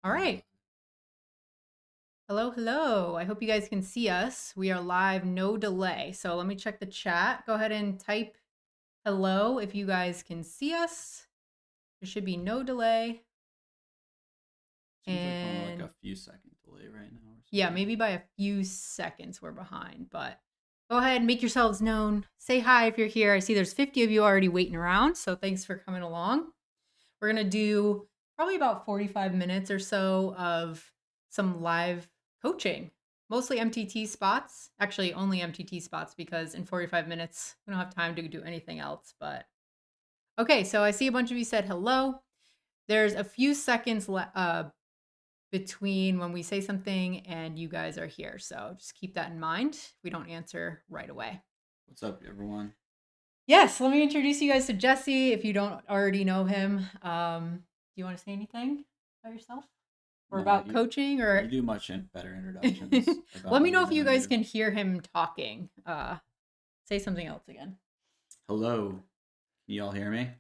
All right. Hello, hello. I hope you guys can see us. We are live, no delay. So let me check the chat. Go ahead and type hello if you guys can see us. There should be no delay. Seems like we're on like And a few second delay right now or yeah, something. maybe by a few seconds we're behind, but go ahead and make yourselves known. Say hi if you're here. I see there's 50 of you already waiting around, so thanks for coming along. We're going to do probably about 45 minutes or so of some live coaching, mostly MTT spots. Actually, only MTT spots because in 45 minutes, we don't have time to do anything else. But okay, so I see a bunch of you said hello. There's a few seconds between when we say something and you guys are here. So just keep that in mind. We don't answer right away. What's up, everyone? Yes, let me introduce you guys to Jesse if you don't already know him. Do you want to say anything about yourself or Nah, about you coaching you or do much better introductions let about me know me if than you I guys do. can hear him talking. Say something else again. Hello, can you all hear me?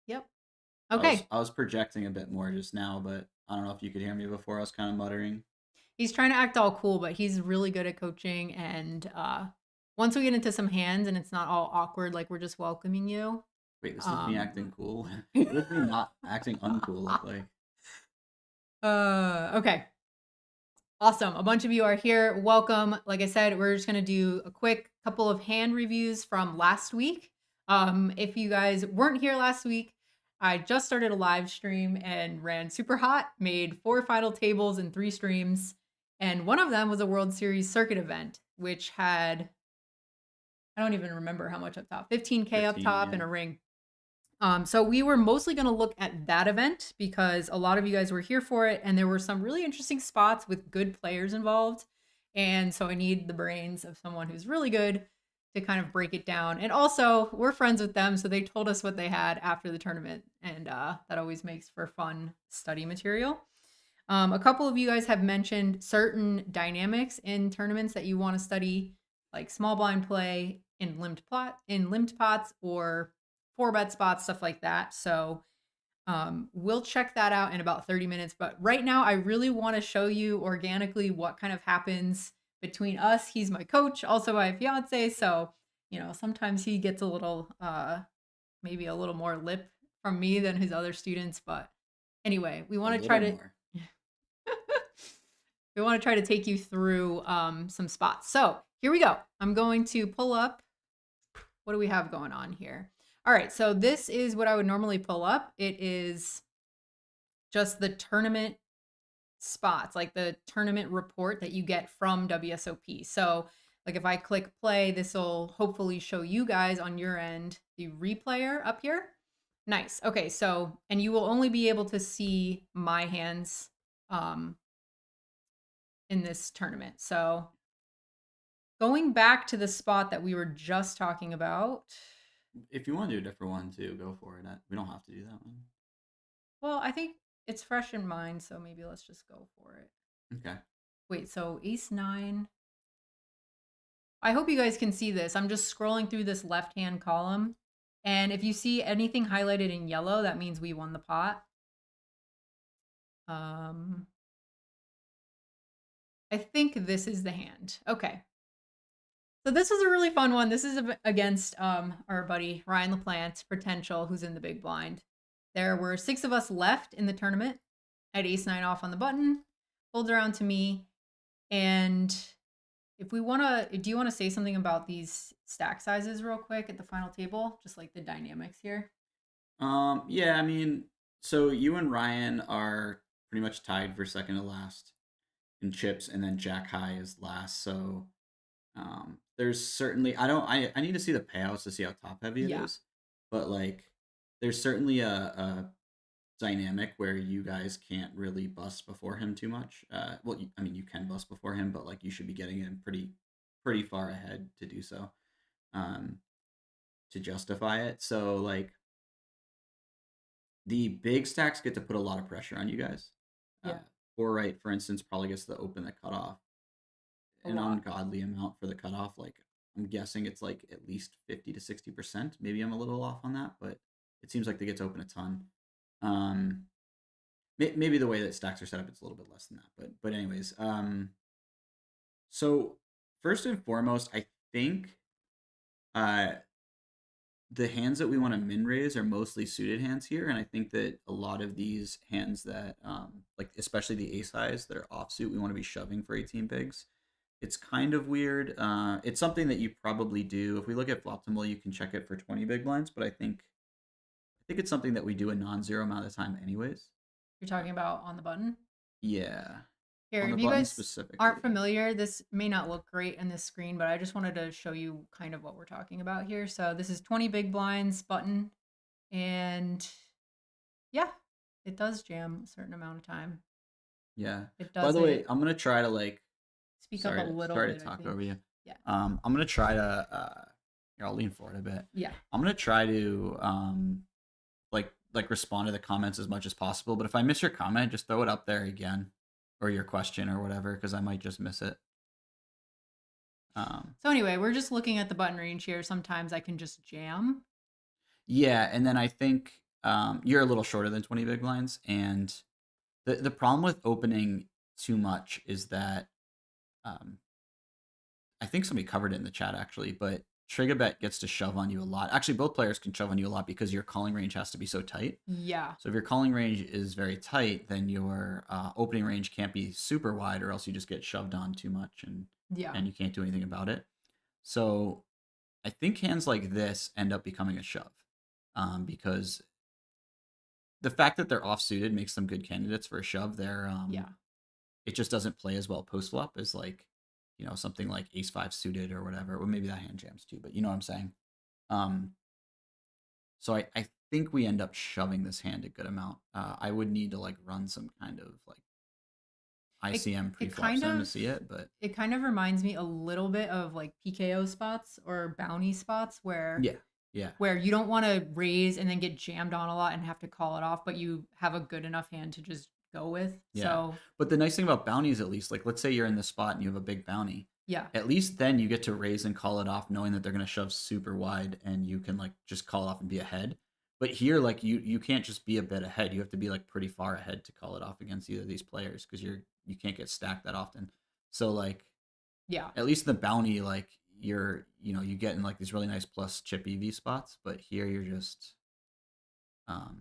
Yep. I was Okay. I was projecting a bit more just now, but I don't know if you could hear me before. I was kind of muttering. He's trying to act all cool, but he's really good at coaching and once we get into some hands and it's not all awkward like we're just welcoming you. Wait, this is me Um acting cool. What does me not acting uncool look like? okay. Awesome. A bunch of you are here. Welcome. Like I said, we're just going to do a quick couple of hand reviews from last week. If you guys weren't here last week, I just started a live stream and ran super hot, made 4 final tables and 3 streams. And one of them was a World Series circuit event, which had, I don't even remember how much up top, 15K up 15, top yeah. and a ring. So we were mostly going to look at that event because a lot of you guys were here for it, and there were some really interesting spots with good players involved. And so I need the brains of someone who's really good to kind of break it down. And also, we're friends with them, so they told us what they had after the tournament, and that always makes for fun study material. A couple of you guys have mentioned certain dynamics in tournaments that you want to study, like small blind play in limped pots or 4 bet spots, stuff like that. So we'll check that out in about 30 minutes. But right now, I really want to show you organically what kind of happens between us. He's my coach, also my fiance. So, sometimes he gets a little, maybe a little more lip from me than his other students. But anyway, we A want to try little to more. we want to try to take you through some spots. So here we go. I'm going to pull up. What do we have going on here? All right. So this is what I would normally pull up. It is just the tournament spots, like the tournament report that you get from WSOP. So, like if I click play, this will hopefully show you guys on your end the replayer up here. Nice. Okay. So, and you will only be able to see my hands um, in this tournament. So, going back to the spot that we were just talking about. If you want to do a different one too, go for it. We don't have to do that one. Well, I think it's fresh in mind, so maybe let's just go for it. Okay. Wait, so ace nine. I hope you guys can see this. I'm just scrolling through this left-hand column. And if you see anything highlighted in yellow, that means we won the pot. Um, I think this is the hand. Okay. So this was a really fun one. This is against our buddy Ryan LaPlante, Potential, who's in the big blind. There were 6 of us left in the tournament. I had ace 9 off on the button, folds around to me. And if we want to, do you want to say something about these stack sizes real quick at the final table? Just like the dynamics here? Yeah, I mean, so you and Ryan are pretty much tied for second to last in chips, and then Jack High is last. So there's certainly I need to see the payouts to see how top heavy it Yeah. is, but like there's certainly a dynamic where you guys can't really bust before him too much. Well, I mean you can bust before him, but like you should be getting him pretty far ahead to do so, um, to justify it. So like the big stacks get to put a lot of pressure on you guys. Uh, Yeah. Four right, for instance, probably gets to open the cutoff A an lot. ungodly amount for the cutoff. Like I'm guessing it's like at least 50 to 60%. Maybe I'm a little off on that, but it seems like they get to open a ton. Um, maybe the way that stacks are set up, it's a little bit less than that. But anyways, so first and foremost, I think uh the hands that we want to min raise are mostly suited hands here, and I think that a lot of these hands that like especially the ace highs that are offsuit, we want to be shoving for 18 bigs. It's kind of weird. It's something that you probably do. If we look at Floptimal, you can check it for 20 big blinds, but I think it's something that we do a non-zero amount of time anyways. You're Uh, talking about on the button? yeah, Here, on the if you button guys aren't specifically. familiar, this may not look great in this screen, but I just wanted to show you kind of what we're talking about here. So this is 20 big blinds button, and yeah, it does jam a certain amount of time. Yeah. It By does the way, it I'm gonna try to like speak up a little sorry to bit, I talk think. over you. Yeah. I'm gonna try to here, I'll lean forward a bit. Yeah. I'm gonna try to like respond to the comments as much as possible. But if I miss your comment, just throw it up there again, or your question or whatever, because I might just miss it. So anyway, we're just looking at the button range here. Sometimes I can just jam. Yeah, and then I think you're a little shorter than 20 big blinds, and the problem with opening too much is that um, I think somebody covered it in the chat actually, but Trigabet gets to shove on you a lot. Actually, both players can shove on you a lot because your calling range has to be so tight. Yeah. So if your calling range is very tight, then your opening range can't be super wide, or else you just get shoved on too much, Yeah. and you can't do anything about it. So I think hands like this end up becoming a shove, because the fact that they're off suited makes them good candidates for a shove. Yeah. It just doesn't play as well post flop as like, something like ace five suited or whatever. Well, maybe that hand jams too, but you know what I'm saying. Um, so I think we end up shoving this hand a good amount. I would need to like run some kind of like It ICM it pre-flop kind sim to of see it, but it kind of reminds me a little bit of like PKO spots or bounty spots yeah, yeah, where you don't want to raise and then get jammed on a lot and have to call it off, but you have a good enough hand to just go with. yeah. So But the nice thing about bounties, at least, like let's say you're in this spot and you have a big bounty, yeah. at least then you get to raise and call it off, knowing that they're going to shove super wide, and you can like just call off and be ahead. But here, like you can't just be a bit ahead. You have to be like pretty far ahead to call it off against either of these players because you can't get stacked that often. So like Yeah. at least in the bounty, like you get in like these really nice plus chip EV spots, but here um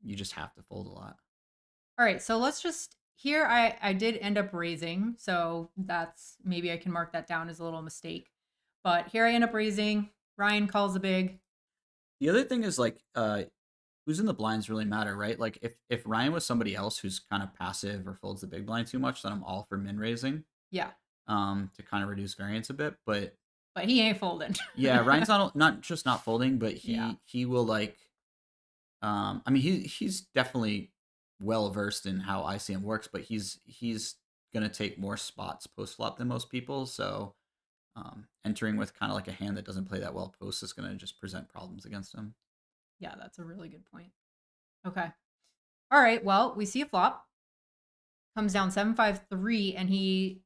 you just have to fold a lot. All right, so let's just here I did end up raising, so that's maybe I can mark that down as a little mistake. But here I end up raising. Ryan calls a big. The other thing is like who's in the blinds really matter, right? Like if Ryan was somebody else who's kind of passive or folds the big blind too much, then I'm all for min raising Yeah. to kind of reduce variance a bit. But But he ain't folding. yeah, Ryan's not just not folding, but Yeah. he will like I mean he's definitely well versed in how ICM works, but he's gonna take more spots post flop than most people. So entering with kind of like a hand that doesn't play that well post is gonna just present problems against him. Yeah, that's a really good point. Okay. All right, well, we see a flop. Comes down 7-5-3 and he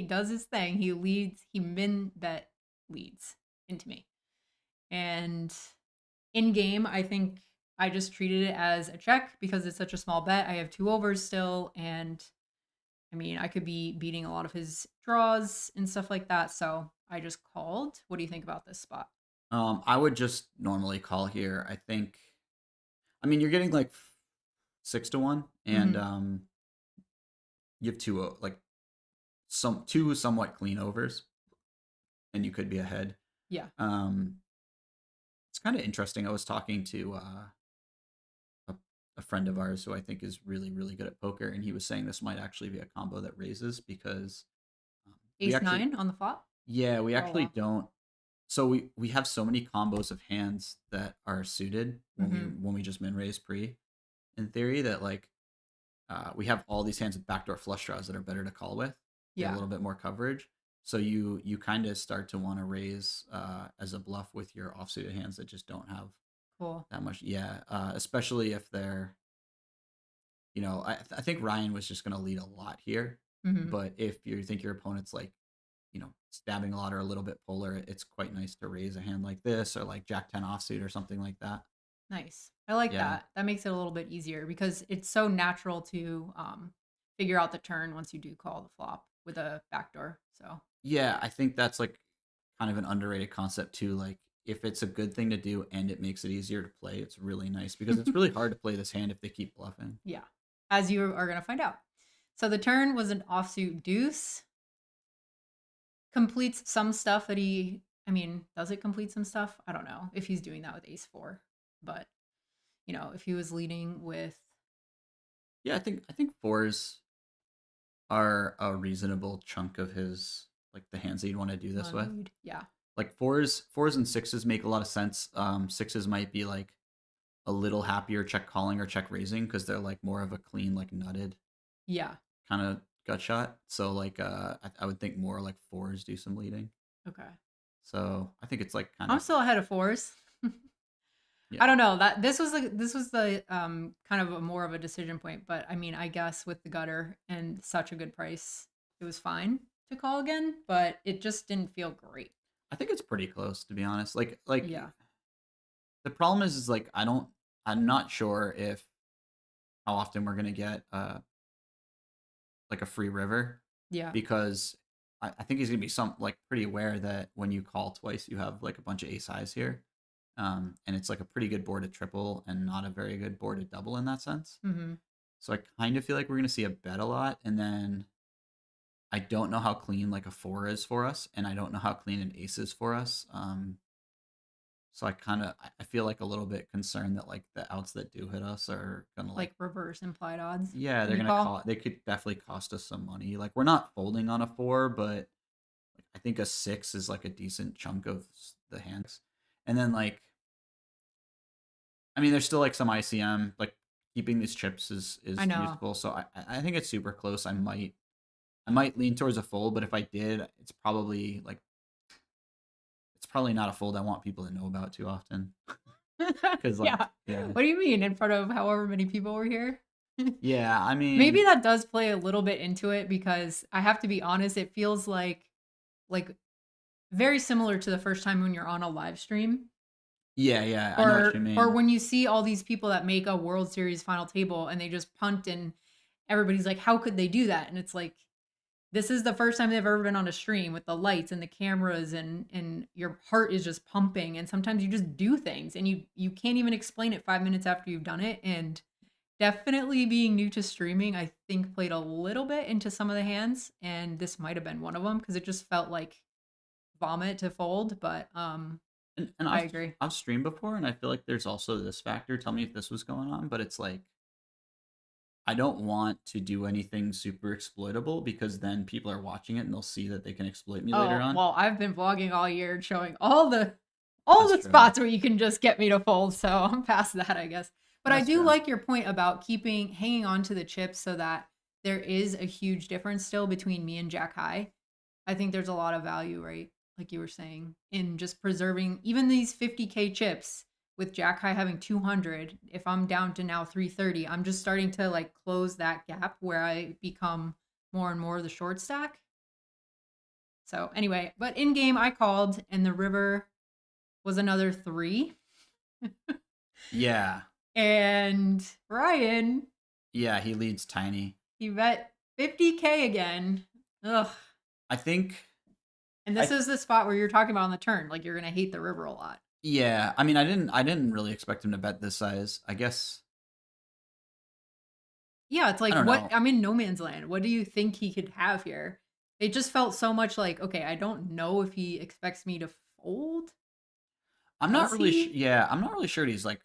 does his thing. He leads, he min bet leads into me. And in game, I think I just treated it as a check because it's such a small bet. I have 2 overs still, and I mean, I could be beating a lot of his draws and stuff like that. So I just called. What do you think about this spot? I would just normally call here. I mean, you're getting like 6-1, and Mm-hmm. you have like two somewhat clean overs, and you could be ahead. Yeah. Um, it's kind of interesting. I was talking to a, a friend of ours who I think is really really good at poker, and he was saying this might actually be a combo that raises because we Ace actually, 9 on the flop. yeah, we Oh, actually wow. don't. So we have so many combos of hands that are suited Mm-hmm. when we just min raise pre, in theory, that like we have all these hands with backdoor flush draws that are better to call with. They have a Yeah. little bit more coverage. So you kind of start to want to raise as a bluff with your offsuited hands that just don't have Cool. that much. Yeah, especially if they're, I think Ryan was just going to lead a lot here. Mm-hmm. But if you think your opponent's like, stabbing a lot or a little bit polar, it's quite nice to raise a hand like this or like Jack 10 offsuit or something like that. Nice. I like Yeah. that. That makes it a little bit easier because it's so natural to figure out the turn once you do call the flop with a backdoor. So Yeah, I think that's like kind of an underrated concept too. Like if it's a good thing to do and it makes it easier to play, it's really nice because it's really hard to play this hand if they keep bluffing. yeah, as you are going to find out. So the turn was an offsuit deuce. Completes some stuff that he, I mean, does it complete some stuff? I don't know if he's doing that with ace four, but if he was leading with Yeah, I think fours are a reasonable chunk of his like the hands that you'd want to do this with. lead, yeah, Like fours and sixes make a lot of sense. Sixes might be like a little happier check calling or check raising because they're like more of a clean like nutted yeah, kind of gut shot. So like I would think more like fours do some leading. okay. So I think it's like kind I'm of still ahead of fours. I yeah. don't know that this was the kind of a more of a decision point, but I mean, I guess with the gutter and such a good price, it was fine to call again, but it just didn't feel great. I think it's pretty close to be honest. Like Yeah, the problem is like I'm not sure if how often we're gonna get like a free river yeah, because I think he's gonna be some like pretty aware that when you call twice you have like a bunch of ace highs here. And it's like a pretty good board at triple and not a very good board at double in that sense. mm-hmm. So I kind of feel like we're gonna see a bet a lot, and then I don't know how clean like a four is for us, and I don't know how clean an ace is for us. So I feel like a little bit concerned that like the outs that do hit us are gonna like Like reverse implied odds yeah when they're you gonna call. they could definitely cost us some money. Like we're not folding on a four, but like, I think a six is like a decent chunk of the hands, and then like I mean there's still like some ICM like keeping these chips I is know. useful. So I think it's super close. I might lean towards a fold, but if I did, it's probably not a fold I want people to know about too often. Cause like, Yeah. yeah, What do you mean in front of however many people were here? yeah. I Maybe mean, that does play a little bit into it because I have to be honest, it feels like very similar to the first time when you're on a live stream yeah, yeah. I know what you or mean. when you see all these people that make a World Series final table and they just punt and everybody's like, how could they do that? And it's like, this is the first time they've ever been on a stream with the lights and the cameras and your heart is just pumping and sometimes you just do things and you can't even explain it 5 minutes after you've done it. And definitely being new to streaming, I think played a little bit into some of the hands, and this might have been one of them because it just felt like vomit to fold. But And I agree. I've streamed before, and I feel like there's also this factor. Tell me if this was going on, but it's like I don't want to do anything super exploitable because then people are watching it and they'll see that they can exploit me later Oh on. well, I've been vlogging all year and showing all That's the true. spots where you can just get me to fold. So I'm past that, I guess. But I That's do true. like your point about hanging on to the chips so that there is a huge difference still between me and Jack High. I think there's a lot of value, right? Like you were saying, in just preserving even these 50K chips with Jack High having 200. If I'm down to now 330, I'm just starting to like close that gap where I become more and more the short stack. So anyway, but in game I called and the river was another three. Yeah, And Ryan, yeah. He leads tiny. he bet 50K again. Ugh. I think And this I is the spot where you're talking about on the turn. Like you're gonna hate the river a lot. yeah. I mean, I didn't really expect him to bet this size. I guess Yeah, it's I like don't what know. I'm in no man's land. What do you think he could have here? It just felt so much like, okay, I don't know if he expects me to fold. I'm not Does really. he? Yeah, I'm not really sure. He's like.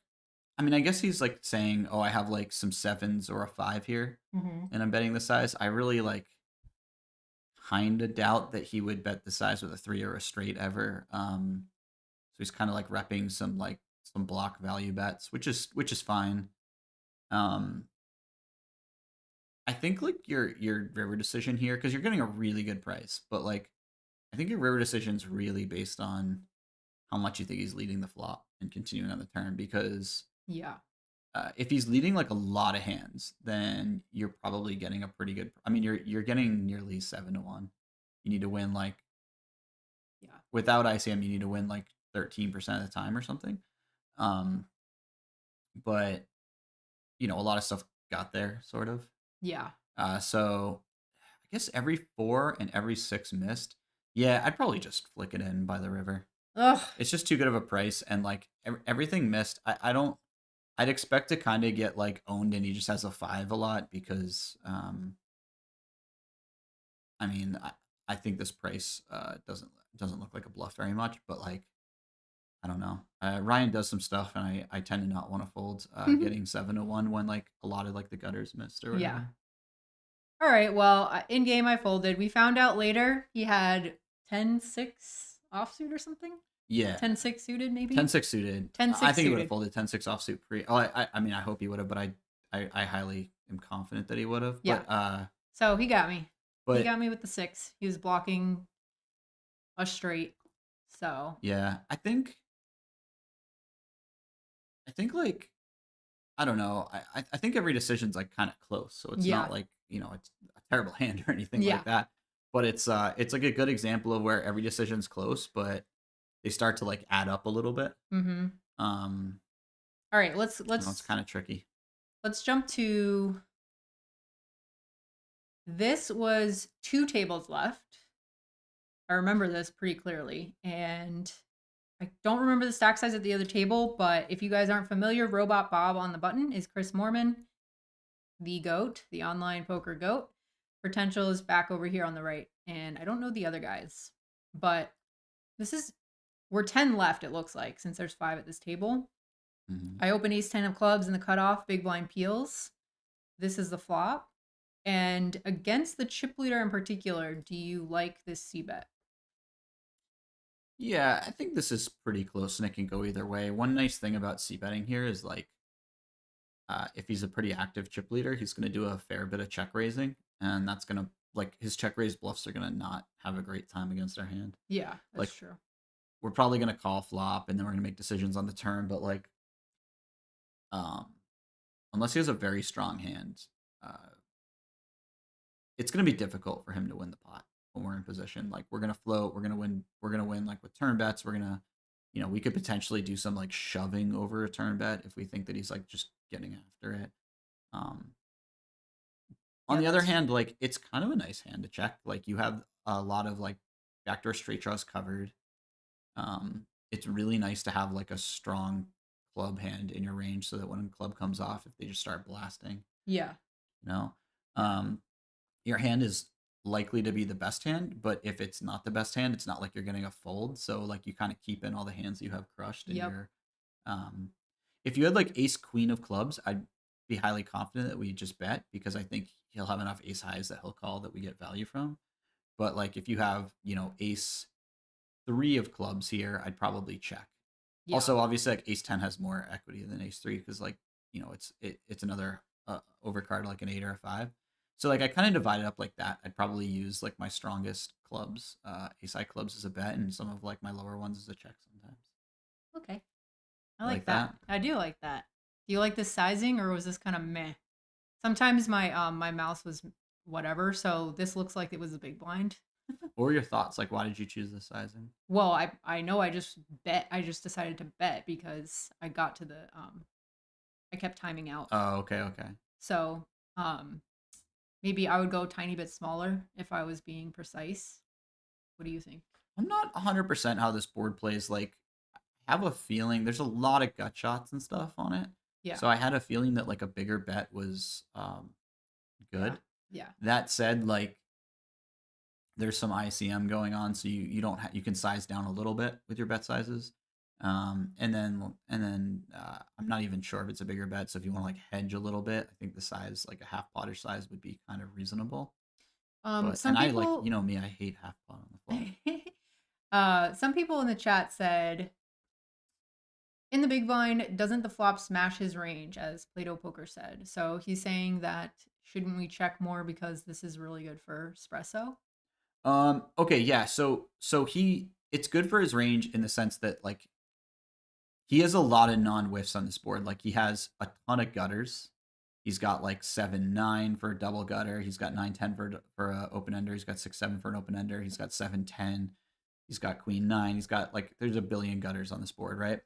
I mean, I guess he's like saying, "Oh, I have like some sevens or a five here, Mm-hmm. and I'm betting the size." I really like kind of doubt that he would bet the size with a three or a straight ever. So he's kind of like repping some block value bets, which is fine. Um, I think like your river decision here because you're getting a really good price, but like I think your river decision's really based on how much you think he's leading the flop and continuing on the turn because Yeah. if he's leading like a lot of hands, then you're probably getting a pretty good. I mean, you're getting nearly 7-1. You need to win like Yeah. without ICM, you need to win like 13% of the time or something. Um, but a lot of stuff got there, sort of. Yeah. So I guess every 4 and every 6 missed. Yeah, I'd probably just flick it in by the river. Ugh. It's just too good of a price, and like everything missed. I don't. I'd expect to kind of get like owned, and he just has a 5 a lot because I mean I think this price doesn't look like a bluff very much, but like I don't know. Ryan does some stuff, and I tend to not want to fold getting 7-1 when like a lot of like the gutters missed or Yeah. whatever. All right. Well, in game I folded. We found out later he had 10-6 offsuit or something. Yeah, 10-6 suited, maybe. 10-6 suited. I 10-6 think he would have suited. folded 10-6 offsuit pre. Oh, I mean, I hope he would have, but I highly am confident that he would have. Yeah. So he got me. He got me with the 6. He was blocking a straight. So yeah, I think like I don't know. I think every decision's like kind of close, so it's yeah. not like it's a terrible hand or anything Yeah. like that. But it's like a good example of where every decision's close, but they start to like add up a little bit. Mm-hmm. All right. Let's it's kind of tricky. Let's jump to. This was 2 tables left. I remember this pretty clearly, and I don't remember the stack size at the other table, but if you guys aren't familiar, Robot Bob on the button is Chris Moorman, the GOAT, the online poker GOAT. Potential is back over here on the right, and I don't know the other guys, but we're 10 left, it looks like, since there's 5 at this table. Mm-hmm. I open ace 10 of clubs in the cutoff, big blind peels. This is the flop. And against the chip leader in particular, do you like this c-bet? Yeah, I think this is pretty close, and it can go either way. One nice thing about c-betting here is like, if he's a pretty active chip leader, he's going to do a fair bit of check raising, and that's going to like his check raise bluffs are going to not have a great time against our hand. Yeah, that's like, true. We're probably going to call flop, and then we're going to make decisions on the turn, but like, unless he has a very strong hand, it's going to be difficult for him to win the pot when we're in position. Like we're going to float, we're going to win like with turn bets. We're going to, we could potentially do some like shoving over a turn bet if we think that he's like just getting after it. On the other hand, like it's kind of a nice hand to check. Like you have a lot of like backdoor straight draws covered. It's really nice to have like a strong club hand in your range so that when a club comes off, if they just start blasting. Yeah. Your hand is likely to be the best hand, but if it's not the best hand, it's not like you're getting a fold. So like you kind of keep in all the hands you have crushed in your if you had like ace queen of clubs, I'd be highly confident that we just bet because I think he'll have enough ace highs that he'll call that we get value from. But like if you have, ace 3 of clubs here, I'd probably check. Yeah. Also, obviously, like ace 10 has more equity than ace 3 because like, it's another overcard like an 8 or a 5. So like I kind of divide it up like that. I'd probably use like my strongest clubs, ace high clubs as a bet, and some of like my lower ones as a check sometimes. Okay. I like that. I do like that. Do you like this sizing, or was this kind of meh? Sometimes my my mouse was whatever, so this looks like it was a big blind. What were your thoughts? Like, why did you choose this sizing? Well, I know I just decided to bet because I got to the I kept timing out. Oh, okay. So maybe I would go a tiny bit smaller if I was being precise. What do you think? I'm not 100% how this board plays. Like, I have a feeling there's a lot of gut shots and stuff on it. Yeah. So I had a feeling that like a bigger bet was good. Yeah. That said, like there's some ICM going on, so you don't you can size down a little bit with your bet sizes. And then I'm not even sure if it's a bigger bet. So if you want to like hedge a little bit, I think the size, like a half potish size, would be kind of reasonable. Some people, I like, me, I hate half pot on the flop. Some people in the chat said, in the big blind, doesn't the flop smash his range, as Plato Poker said? So he's saying that shouldn't we check more because this is really good for espresso? Okay, yeah. So it's good for his range in the sense that like he has a lot of non-whiffs on this board. Like he has a ton of gutters. He's got like 7-9 for a double gutter. He's got 9-10 for an open ender. He's got 6-7 for an open ender. He's got 7-10. He's got queen 9. He's got like there's a billion gutters on this board, right?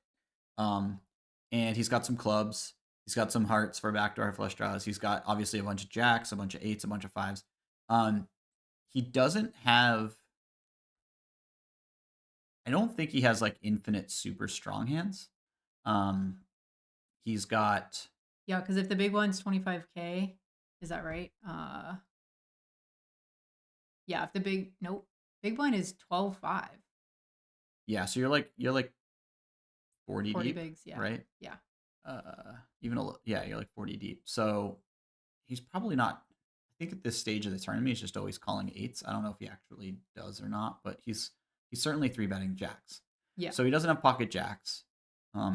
And he's got some clubs. He's got some hearts for backdoor flush draws. He's got obviously a bunch of jacks, a bunch of eights, a bunch of fives. Um, he doesn't have. I don't think he has like infinite super strong hands. Um, he's got. Yeah, because if the big one's 25K, is that right? Yeah, if the big nope, big blind is 12.5. Yeah, so you're like 40 40 deep, bigs, yeah. right? Yeah. Even a yeah, you're like 40 deep. So he's probably not. I think at this stage of the tournament, he's just always calling eights. I don't know if he actually does or not, but he's certainly three betting jacks. Yeah. So he doesn't have pocket jacks.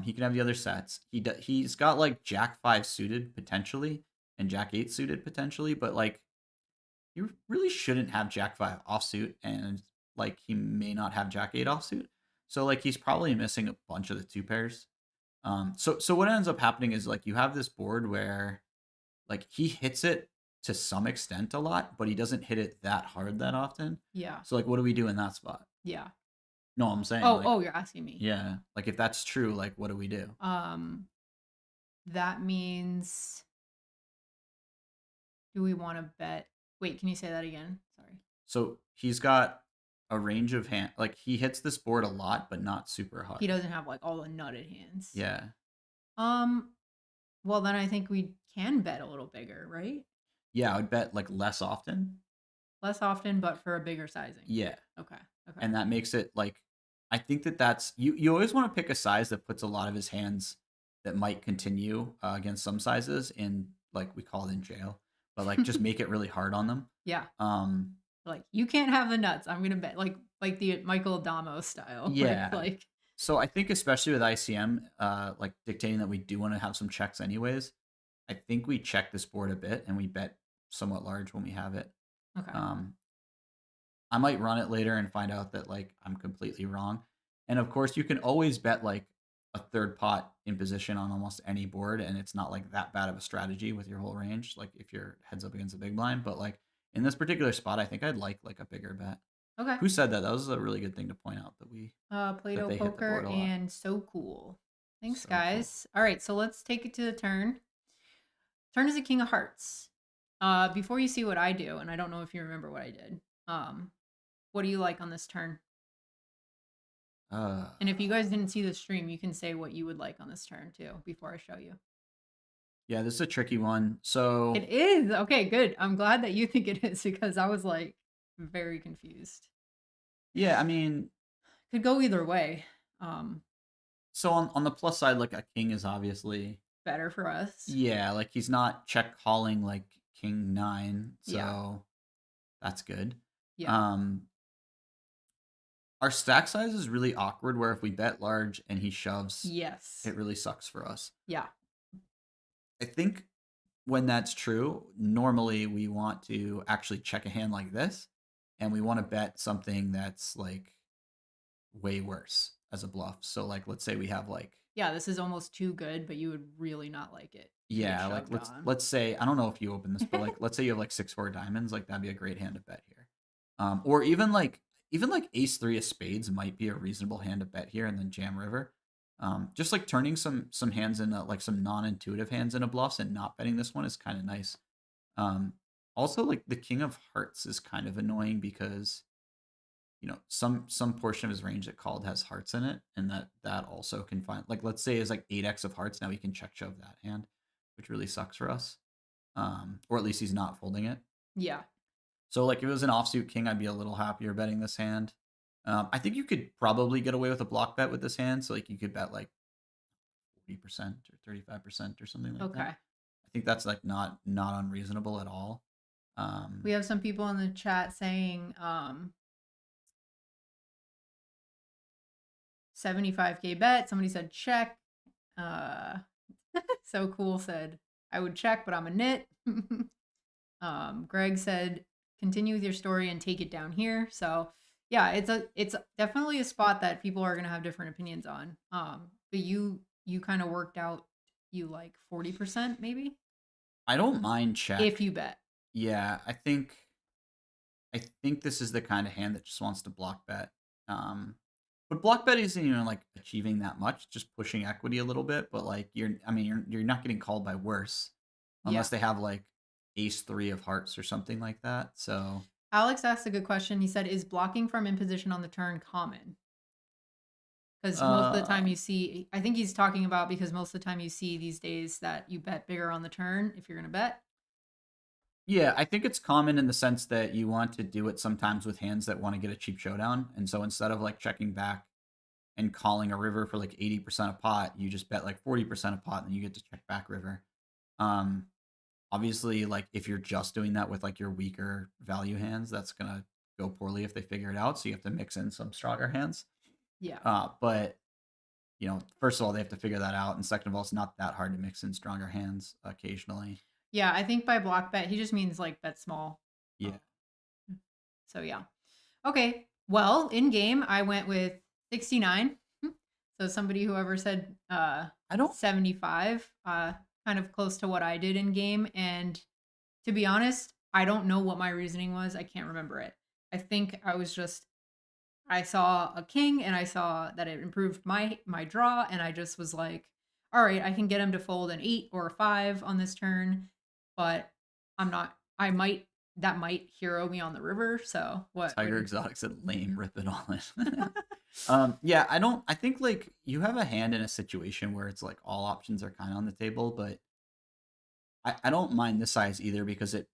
He can have the other sets. He's got like jack five suited potentially and jack eight suited potentially, but like you really shouldn't have jack five offsuit, and like he may not have jack eight offsuit. So like he's probably missing a bunch of the two pairs. So what ends up happening is like you have this board where like he hits it to some extent a lot, but he doesn't hit it that hard that often. Yeah. So like what do we do in that spot? Yeah. No, I'm saying Oh, like oh, you're asking me. yeah, like if that's true, like what do we do? That means do we want to bet? Wait, can you say that again? Sorry. So he's got a range of hand like he hits this board a lot, but not super hard. He doesn't have like all the nutted hands. Yeah. Um, well then I think we can bet a little bigger, right? Yeah, I would bet like less often. Less often, but for a bigger sizing. Yeah. Okay. Okay. And that makes it like I think that's you always want to pick a size that puts a lot of his hands that might continue against some sizes in like we call it in jail, but like just make it really hard on them. Yeah. Um Like you can't have the nuts. I'm gonna bet like the Michael Adamo style. Where yeah. it's like So I think especially with ICM like dictating that we do want to have some checks anyways, I think we check this board a bit and we bet somewhat large when we have it. okay. I might run it later and find out that like I'm completely wrong. And of course, you can always bet like a third pot in position on almost any board, and it's not like that bad of a strategy with your whole range. Like if you're heads up against a big blind, but like in this particular spot, I think I'd like a bigger bet. Okay. Who said that? That was a really good thing to point out that Play-Doh they hit the poker board a lot. and so cool. Thanks, So cool. guys. All right, so let's take it to the turn. Turn is a king of hearts. Before you see what I do, and I don't know if you remember what I did. What do you like on this turn? And if you guys didn't see the stream, you can say what you would like on this turn too before I show you. Yeah, this is a tricky one. So It is. Okay, good. I'm glad that you think it is because I was like very confused. yeah, I mean, Could go either way. so on the plus side, like a king is obviously Better for us. yeah, like he's not check calling like king nine, so Yeah. that's good. Yeah. Our stack size is really awkward where if we bet large and he shoves, Yes. it really sucks for us. Yeah. I think when that's true, normally we want to actually check a hand like this and we want to bet something that's like way worse as a bluff. So like let's say we have like Yeah, this is almost too good, but you would really not like it. to get yeah, like shoved on. let's say I don't know if you open this, but like let's say you have like 6-4 diamonds, like that'd be a great hand to bet here. Or even like ace three of spades might be a reasonable hand to bet here, and then jam river. Just like turning some hands into like some non-intuitive hands into bluffs and not betting this one is kind of nice. Also like the king of hearts is kind of annoying because you know some portion of his range that called has hearts in it, and that also can find like let's say is like 8x of hearts. Now he can check shove that hand, which really sucks for us. Or at least he's not folding it. Yeah. So like if it was an offsuit king, I'd be a little happier betting this hand. I think you could probably get away with a block bet with this hand. So like you could bet like 40% or 35% or something like Okay. that. I think that's like not unreasonable at all. We have some people in the chat saying 75K bet. Somebody said check. So cool said I would check, but I'm a nit. Greg said continue with your story and take it down here. So yeah, it's definitely a spot that people are gonna have different opinions on. But you kind of worked out you like 40% maybe I don't mind check. if you bet. Yeah, I think this is the kind of hand that just wants to block bet. But block bet isn't even like achieving that much, just pushing equity a little bit. But like I mean, you're not getting called by worse, Yeah. unless they have like ace three of hearts or something like that. So Alex asked a good question. He said, "Is blocking from in position on the turn common?" Because most of the time uh, you see, I think he's talking about because most of the time you see these days that you bet bigger on the turn if you're gonna bet. yeah, I think it's common in the sense that you want to do it sometimes with hands that want to get a cheap showdown, and so instead of like checking back and calling a river for like 80% a pot, you just bet like 40% a pot, and you get to check back river. Um, Obviously, like if you're just doing that with like your weaker value hands, that's gonna go poorly if they figure it out. So you have to mix in some stronger hands. Yeah. But first of all, they have to figure that out, and second of all, it's not that hard to mix in stronger hands occasionally. Yeah, I think by block bet, he just means like bet small. Yeah, So yeah. Okay. Well, in game, I went with 69. So somebody whoever said I don't. 75, kind of close to what I did in game. And to be honest, I don't know what my reasoning was. I can't remember it. I think I saw a king and I saw that it improved my draw, and I just was like, all right, I can get him to fold an 8 or a 5 on this turn, but I'm not I might that might hero me on the river. So what Tiger do you Exotic said lame, rip it all in. Yeah, I don't. I think like you have a hand in a situation where it's like all options are kind of on the table, but I don't mind this size either because it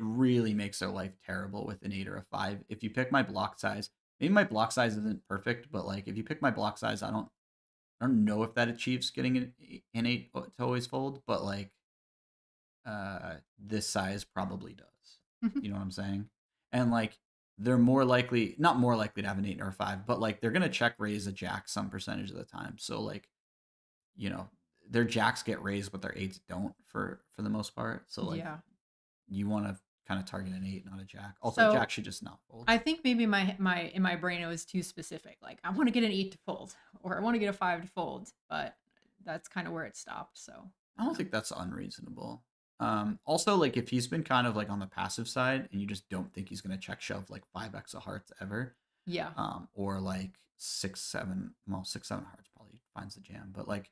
really makes their life terrible with an 8 or a 5. If you pick my block size, maybe my block size isn't perfect, but like if you pick my block size, I don't know if that achieves getting an 8 to always fold, but like this size probably does. You know what I'm saying? And like they're more likely, not more likely to have an 8 or a 5, but like they're gonna check raise a jack some percentage of the time. So like, you know, their jacks get raised, but their eights don't for the most part. So like Yeah. you want to kind of target an 8, not a jack. Also, So jack should just not fold. I think maybe my in my brain it was too specific. Like I want to get an 8 to fold or I want to get a 5 to fold, but that's kind of where it stopped. So I don't think that's unreasonable. Also, like if he's been kind of like on the passive side and you just don't think he's gonna check shove like 5x of hearts ever, yeah. or like 6 7, well 6 7 hearts probably finds the jam, but like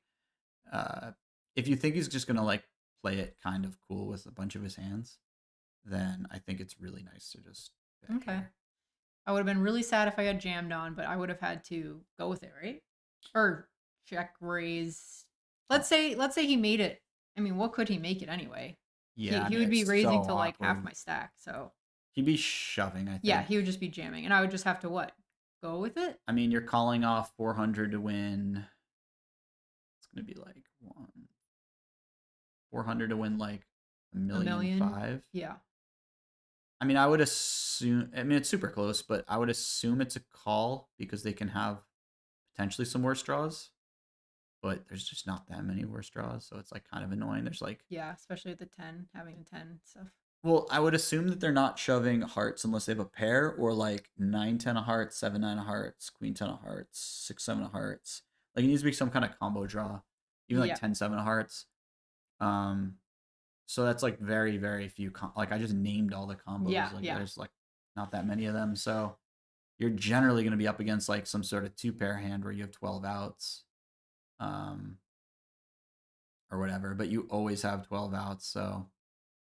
uh, if you think he's just gonna like play it kind of cool with a bunch of his hands, then I think it's really nice to just bet Okay. here. I would have been really sad if I got jammed on, but I would have had to go with it, right? Or check raise. Let's say he made it. I mean, what could he make it anyway? He Yeah, I he mean would be it's raising so to like half awkward. my stack. So He'd be shoving, I yeah, think. he would just be jamming, and I would just have to what? Go with it? I mean, you're calling off 400 to win. It's gonna be like 400 to win like a A million million? five. Yeah. I mean, I would assume. I mean, it's super close, but I would assume it's a call because they can have potentially some worse draws. But there's just not that many worse draws, so it's like kind of annoying. There's like, Yeah, especially with the 10, having the 10 stuff. well, I would assume that they're not shoving hearts unless they have a pair or like 9 10 of hearts, 7 9 of hearts, queen 10 of hearts, 6 7 of hearts. Like it needs to be some kind of combo draw, even like Yeah. 10 7 of hearts. Um, so that's like very very few. Like I just named all the Yeah, combos. Like yeah. there's like not that many of them. So you're generally going to be up against like some sort of two pair hand where you have 12 outs, um, or whatever. But you always have 12 outs. So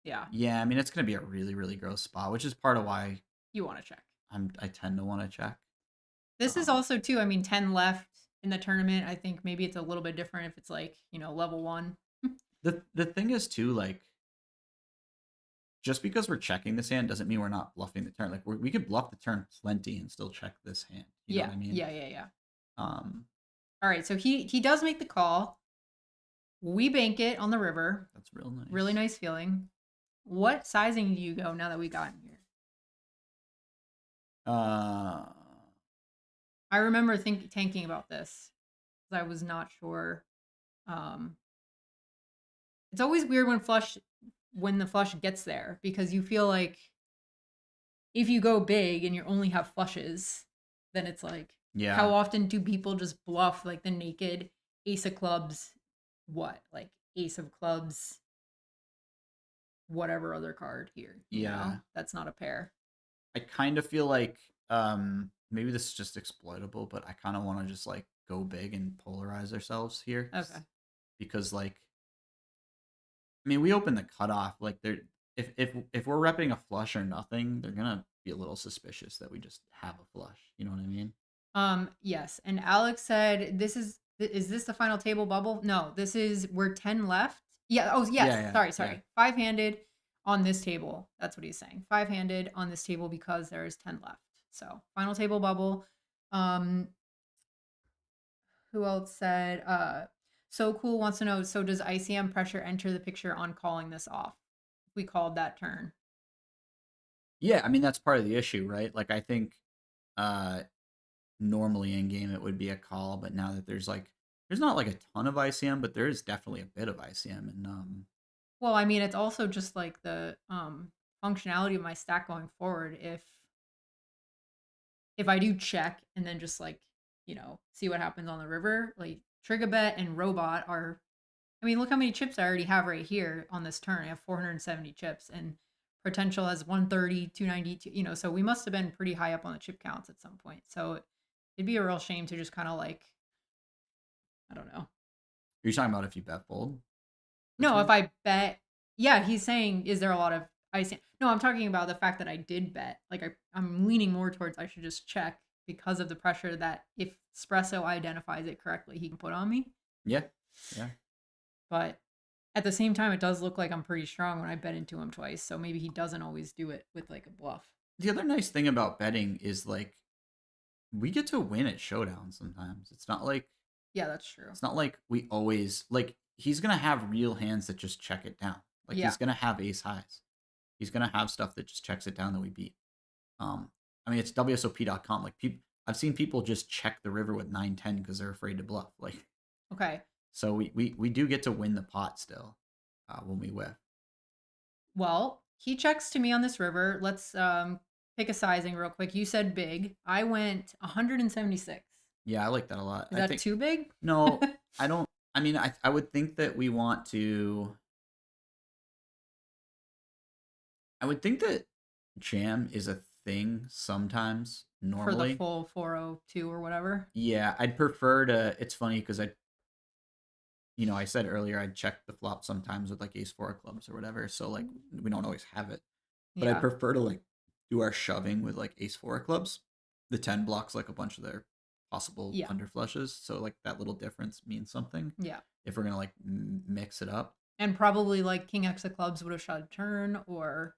Yeah. yeah, I mean it's going to be a really really gross spot, which is part of why You want to check. I tend to want to check. This is Um, also too, I mean, 10 left in the tournament. I think maybe it's a little bit different if it's like, level 1. the thing is too, like just because we're checking this hand doesn't mean we're not bluffing the turn. Like we could bluff the turn plenty and still check this hand. You know Yeah. what I mean? Yeah, yeah, yeah. Um, All right, so he does make the call. We bank it on the river. that's real Really nice. nice feeling. What sizing do you go now that we got in here? Uh, I remember tanking about this because I was not sure. Um, it's always weird when the flush gets there because you feel like if you go big and you only have flushes, then it's like how yeah, often do people just bluff like the naked ace of clubs, what like ace of clubs, whatever other card here, yeah. that's not a pair. I kind of feel like maybe this is just exploitable, but I kind of want to just like go big and polarize ourselves here Okay. because like I mean we open the cutoff like there if we're repping a flush or nothing, they're gonna be a little suspicious that we just have a flush. You know what I mean? Yes. And Alex said, is this the final table bubble? No, this is we're 10 left. Yeah. Oh, yes. Yeah, yeah, Sorry, yeah. sorry. Five-handed on this table. That's what he's saying. Five-handed on this table because there is 10 left. So, final table bubble. Um, who else said so cool wants to know, so does ICM pressure enter the picture on calling this off? We called that turn. Yeah, I mean that's part of the issue, right? Like I think uh normally in game it would be a call, but now that there's not like a ton of ICM, but there is definitely a bit of ICM and Well, I mean, it's also just like the functionality of my stack going forward. If I do check and then just like, see what happens on the river, like Trigger Bet and Robot are, I mean, look how many chips I already have right here on this turn. I have 470 chips and potential has 130, 290, so we must have been pretty high up on the chip counts at some point. So it'd be a real shame to just kind of like, I don't know. you're talking about if you bet fold the No, turn? if I bet, yeah, he's saying, is there a lot of icing? No, I'm talking about the fact that I did bet. Like I'm leaning more towards I should just check because of the pressure that if Espresso identifies it correctly, he can put on me. Yeah. Yeah. But at the same time, it does look like I'm pretty strong when I bet into him twice. So maybe he doesn't always do it with like a bluff. The other nice thing about betting is like we get to win at showdown sometimes. Yeah, that's true. It's not like we always like he's gonna have real hands that just check it down. Like Yeah. he's gonna have ace highs. He's gonna have stuff that just checks it down that we beat. I mean it's WSOP.com. Like people I've seen people just check the river with 9-10 because they're afraid to bluff. Like Okay. so we do get to win the pot still when we whiff. Well, he checks to me on this river. Let's pick a sizing real quick. You said big. I went 176. Yeah, I like that a lot. Is I that think too big? no, I don't. I mean, I would think that we want to. I would think that jam is a thing sometimes. For the Normally, full 402 or whatever. yeah, I'd prefer to. It's funny because I said earlier I'd check the flop sometimes with like ace four of clubs or whatever. So like we don't always have it, but I'd Yeah. prefer to like do our shoving with like ace four of clubs. The 10 blocks like a bunch of their possible Yeah. under flushes. So like that little difference means something Yeah. if we're gonna like mix it up. And probably like King X of clubs would have shot a turn or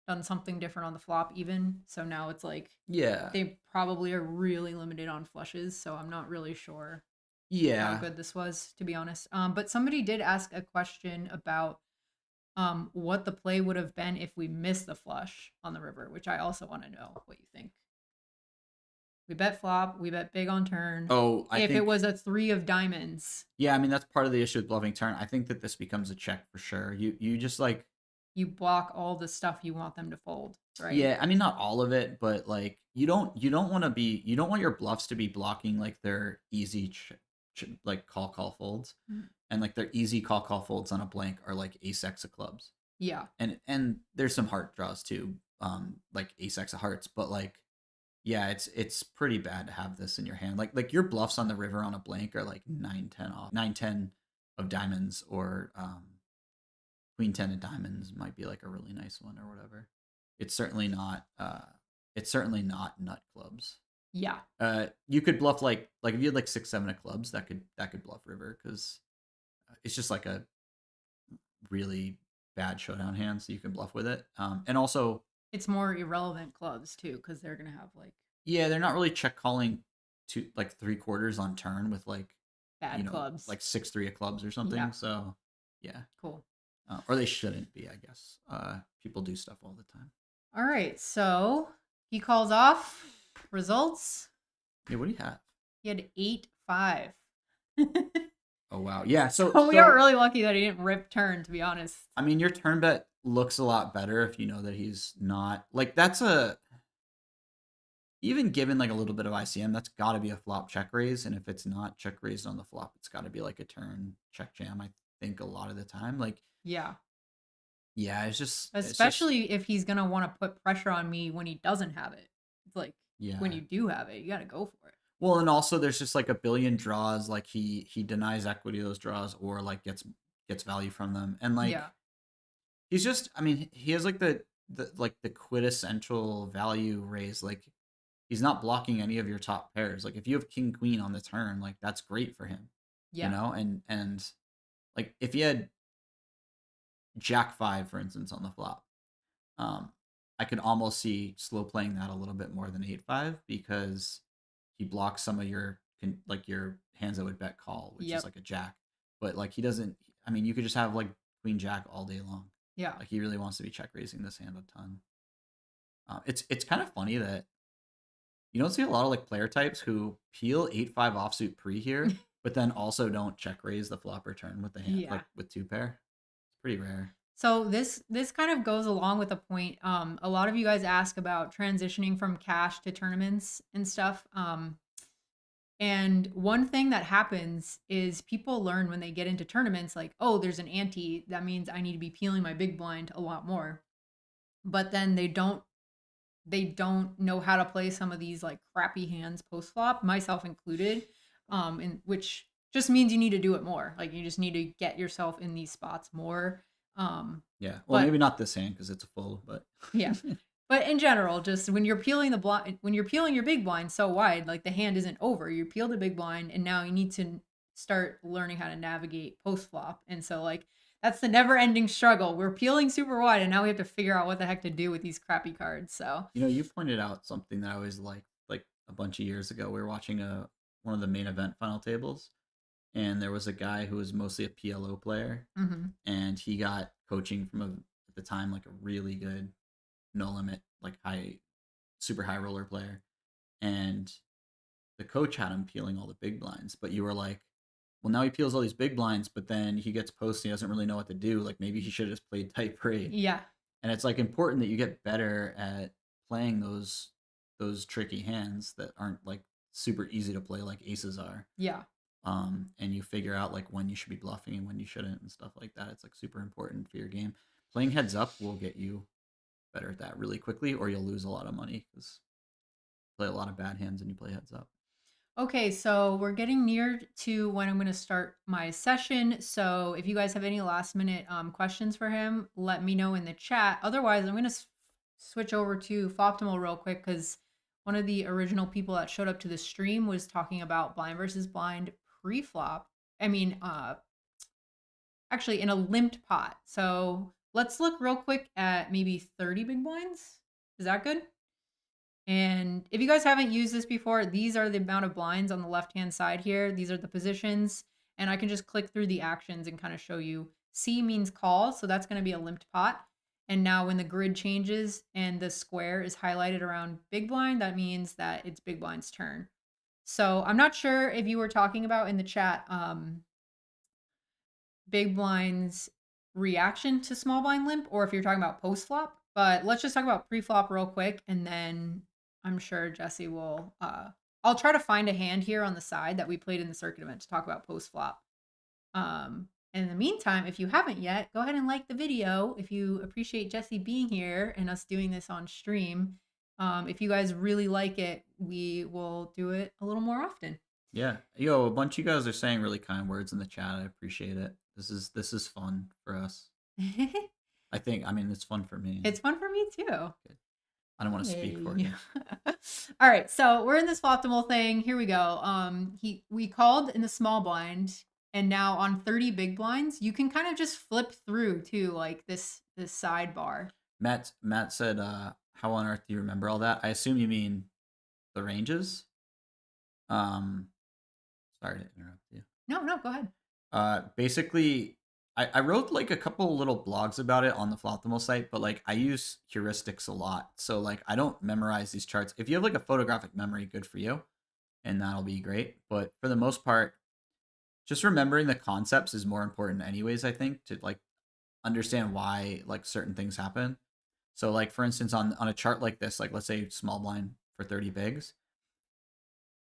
done something different on the flop even. So now it's like Yeah. they probably are really limited on flushes. So I'm not really sure how Yeah. good this was, to be honest. But somebody did ask a question about what the play would have been if we missed the flush on the river, which I also want to know what you think. We bet flop, we bet big on turn. Oh, I If it think was a three of diamonds, yeah, I mean that's part of the issue with bluffing turn. I think that this becomes a check for sure. You just like you block all the stuff you want them to fold, right? yeah, I mean not all of it, but like you don't want your bluffs to be blocking like their easy like call folds. Mm. And like their easy call folds on a blank are like ace x of clubs. Yeah. And there's some heart draws too, like ace x of hearts, but like yeah, it's pretty bad to have this in your hand. Like your bluffs on the river on a blank are like 9-10 off, 9-10 of diamonds, or queen 10 of diamonds might be like a really nice one or whatever. It's certainly not nut clubs. Yeah. You could bluff like if you had like 6-7 of clubs, that could bluff river because it's just like a really bad showdown hand, so you can bluff with it. And also It's more irrelevant clubs too, because they're gonna have like yeah, they're not really check calling to like 3/4 on turn with like bad clubs. like 6-3 of clubs or something. Yeah. So yeah, Cool. or they shouldn't be, I guess. People do stuff all the time. All right. So he calls off. Results. Yeah, what do you have? He had 8-5. Oh wow, yeah. So we are really lucky that he didn't rip turn, to be honest. I mean, your turn bet looks a lot better if you know that he's not like that's a even given like a little bit of ICM, that's got to be a flop check raise, and if it's not check raised on the flop, it's got to be like a turn check jam. I think a lot of the time, like Yeah. yeah, it's just Especially if he's gonna want to put pressure on me when he doesn't have it. It's like when Yeah. you do have it, you got to go for it. Well, and also there's just like a billion draws. Like he denies equity of those draws, or like gets value from them, and like Yeah. he's just. I mean, he has like the quintessential value raise. Like he's not blocking any of your top pairs. Like if you have king queen on the turn, like that's great for him, Yeah. and like if he had jack five, for instance, on the flop, um, I could almost see slow playing that a little bit more than 8-5 because he blocks some of your like your hands that would bet call, which is Yep. like a jack. But like he doesn't. I mean, you could just have like queen jack all day long. Yeah. Like he really wants to be check raising this hand a ton. It's kind of funny that you don't see a lot of like player types who peel 8-5 offsuit pre here, but then also don't check raise the flop or turn with the hand Yeah. like with two pair. It's pretty rare. So this kind of goes along with the point. A lot of you guys ask about transitioning from cash to tournaments and stuff. And one thing that happens is people learn when they get into tournaments, like, oh, there's an ante. That means I need to be peeling my big blind a lot more. But then they don't know how to play some of these like crappy hands post flop, myself included. And which just means you need to do it more. Like you just need to get yourself in these spots more. Yeah. Well, But maybe not this hand because it's a full, but yeah. But in general, just when you're peeling the blind, when you're peeling your big blind so wide, like the hand isn't over. You peeled the big blind, and now you need to start learning how to navigate post flop. And so, like, that's the never ending struggle. We're peeling super wide, and now we have to figure out what the heck to do with these crappy cards. So, you pointed out something that I always liked, like a bunch of years ago. We were watching one of the main event final tables, and there was a guy who was mostly a PLO player, mhm. and he got coaching from at the time like a really good no limit, like super high roller player, and the coach had him peeling all the big blinds, but you were like, well, now he peels all these big blinds, but then he gets post and he doesn't really know what to do. Like maybe he should have just played tight pre. Yeah, And it's like important that you get better at playing those tricky hands that aren't like super easy to play like aces are. yeah. And you figure out like when you should be bluffing and when you shouldn't and stuff like that. It's like super important for your game. Playing heads up will get you better at that really quickly, or you'll lose a lot of money because play a lot of bad hands and you play heads up. Okay, so we're getting near to when I'm going to start my session. So if you guys have any last minute questions for him, let me know in the chat. Otherwise, I'm going to switch over to Foptimal real quick because one of the original people that showed up to the stream was talking about blind versus blind pre-flop. I mean, actually in a limped pot. So let's look real quick at maybe 30 big blinds. Is that good? And if you guys haven't used this before, these are the amount of blinds on the left-hand side here. These are the positions. And I can just click through the actions and kind of show you. C means call, so that's going to be a limped pot. And now when the grid changes and the square is highlighted around big blind, that means that it's big blind's turn. So I'm not sure if you were talking about in the chat big blind's reaction to small blind limp or if you're talking about post flop, but let's just talk about pre flop real quick and then I'm sure Jesse will I'll try to find a hand here on the side that we played in the circuit event to talk about post flop. And in the meantime, if you haven't yet, go ahead and like the video if you appreciate Jesse being here and us doing this on stream. If you guys really like it, we will do it a little more often. Yeah. Yo, a bunch of you guys are saying really kind words in the chat. I appreciate it. This is fun for us. I mean it's fun for me. It's fun for me too. Good. I don't want to speak for you. All right, so we're in this optimal thing. Here we go. We called in the small blind, and now on 30 big blinds, you can kind of just flip through to like this sidebar. Matt said, how on earth do you remember all that? I assume you mean the ranges. Sorry to interrupt you. No, go ahead. Basically, I wrote like a couple little blogs about it on the Floptimal site, but like I use heuristics a lot. So like I don't memorize these charts. If you have like a photographic memory, good for you. And that'll be great. But for the most part, just remembering the concepts is more important anyways, I think, to like understand why like certain things happen. So like for instance, on a chart like this, like let's say small blind for 30 bigs,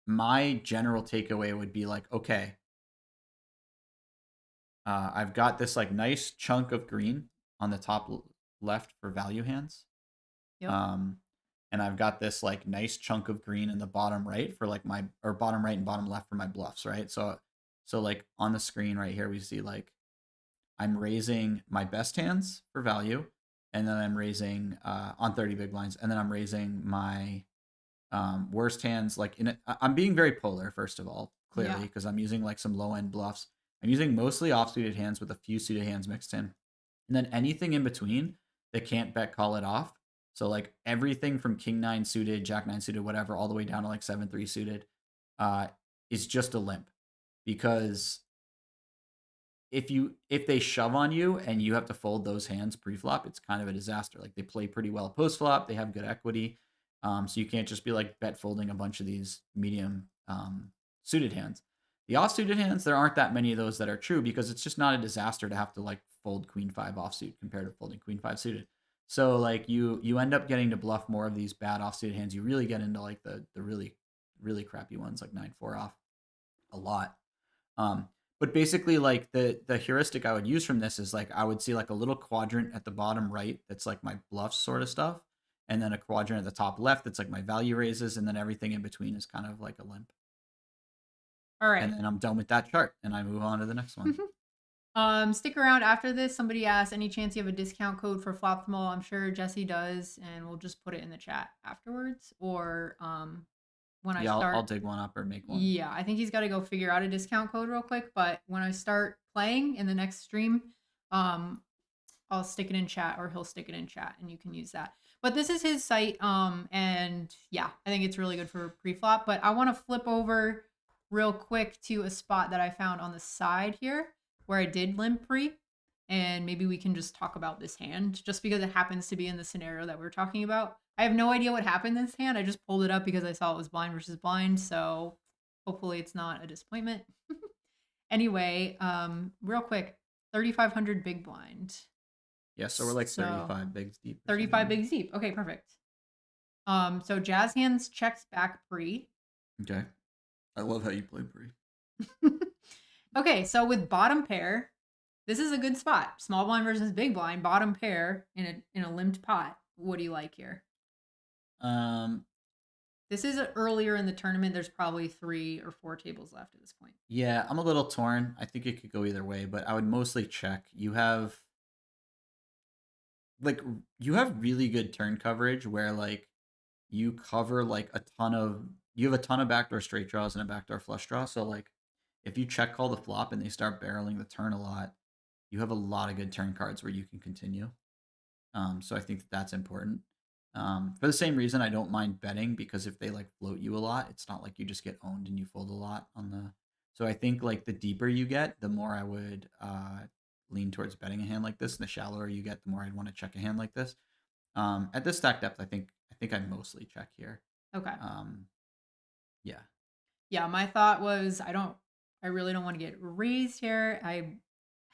my general takeaway would be like, okay, I've got this like nice chunk of green on the top left for value hands. Yep. and I've got this like nice chunk of green in the bottom right for like my, or bottom right and bottom left for my bluffs, right? So like on the screen right here we see like I'm raising my best hands for value, and then I'm raising on 30 big blinds, and then I'm raising my worst hands. Like I'm being very polar, first of all, clearly, Yeah. because I'm using like some low end bluffs. I'm using mostly offsuited hands with a few suited hands mixed in, and then anything in between that can't bet call it off. So like everything from king nine suited, jack nine suited, whatever, all the way down to like 7-3 suited, uh, is just a limp, because if they shove on you and you have to fold those hands pre-flop, it's kind of a disaster. Like they play pretty well post-flop, they have good equity, so you can't just be like bet folding a bunch of these medium suited hands. The off-suited hands, there aren't that many of those that are true, because it's just not a disaster to have to like fold queen five offsuit compared to folding queen five suited. So like you end up getting to bluff more of these bad offsuited hands. You really get into like the really crappy ones like 9-4 off a lot. Um, but basically, like the heuristic I would use from this is like I would see like a little quadrant at the bottom right that's like my bluffs sort of stuff, and then a quadrant at the top left that's like my value raises, and then everything in between is kind of like a limp. All And right. then I'm done with that chart, and I move on to the next one. Stick around after this. Somebody asked, any chance you have a discount code for Floptimal? I'm sure Jesse does, and we'll just put it in the chat afterwards, or when I Yeah, I'll start. dig one up or make one. Yeah, I think he's got to go figure out a discount code real quick. But when I start playing in the next stream, um, I'll stick it in chat, or he'll stick it in chat, and you can use that. But this is his site, and yeah, I think it's really good for pre-flop. But I want to flip over real quick to a spot that I found on the side here where I did limp pre, and maybe we can just talk about this hand, just because it happens to be in the scenario that we're talking about. I have no idea what happened in this hand. I just pulled it up because I saw it was blind versus blind, so hopefully it's not a disappointment. Anyway, real quick, 3,500 big blind. Yeah, so we're like So 35 bigs deep. 35 bigs deep. Okay, perfect. So Jazz Hands checks back pre. Okay. I love how you play pre. Okay, so with bottom pair, this is a good spot. Small blind versus big blind, bottom pair in a limped pot. What do you like here? This is earlier in the tournament. There's probably 3 or 4 tables left at this point. Yeah, I'm a little torn. I think it could go either way, but I would mostly check. You have really good turn coverage where like you cover like you have a ton of backdoor straight draws and a backdoor flush draw. So like if you check call the flop and they start barreling the turn a lot, you have a lot of good turn cards where you can continue. So I think that's important. For the same reason, I don't mind betting, because if they like float you a lot, it's not like you just get owned and you fold a lot on the. So I think like the deeper you get, the more I would lean towards betting a hand like this, and the shallower you get, the more I'd want to check a hand like this. At this stack depth, I think I'd mostly check here. Okay. Yeah. Yeah, my thought was I really don't want to get raised here. I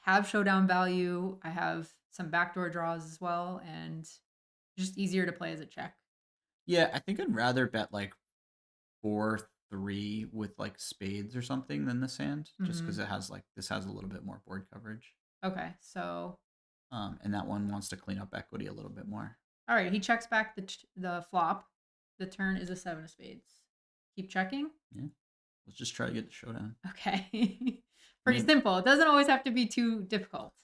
have showdown value. I have some backdoor draws as well, and just easier to play as a check. Yeah, I think I'd rather bet like 4-3 with like spades or something than this hand, just because this has a little bit more board coverage. Okay, so and that one wants to clean up equity a little bit more. all right, he checks back the flop. The turn is a 7 of spades. Keep checking. Yeah, let's just try to get the showdown. Okay, pretty simple. It doesn't always have to be too difficult.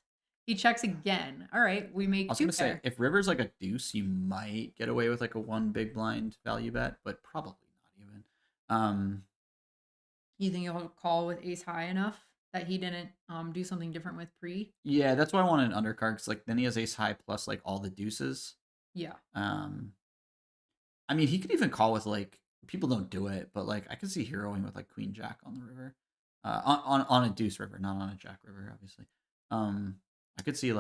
He checks again. All right, we make. I was gonna say, if river's like a deuce, you might get away with like a 1 big blind value bet, but probably not even. You think he'll call with ace high enough that he didn't do something different with pre? Yeah, that's why I wanted an undercard, because like then he has ace high plus like all the deuces. Yeah. I mean, he could even call with like, people don't do it, but like I could see heroing with like queen jack on the river, on a deuce river, not on a jack river, obviously. I could see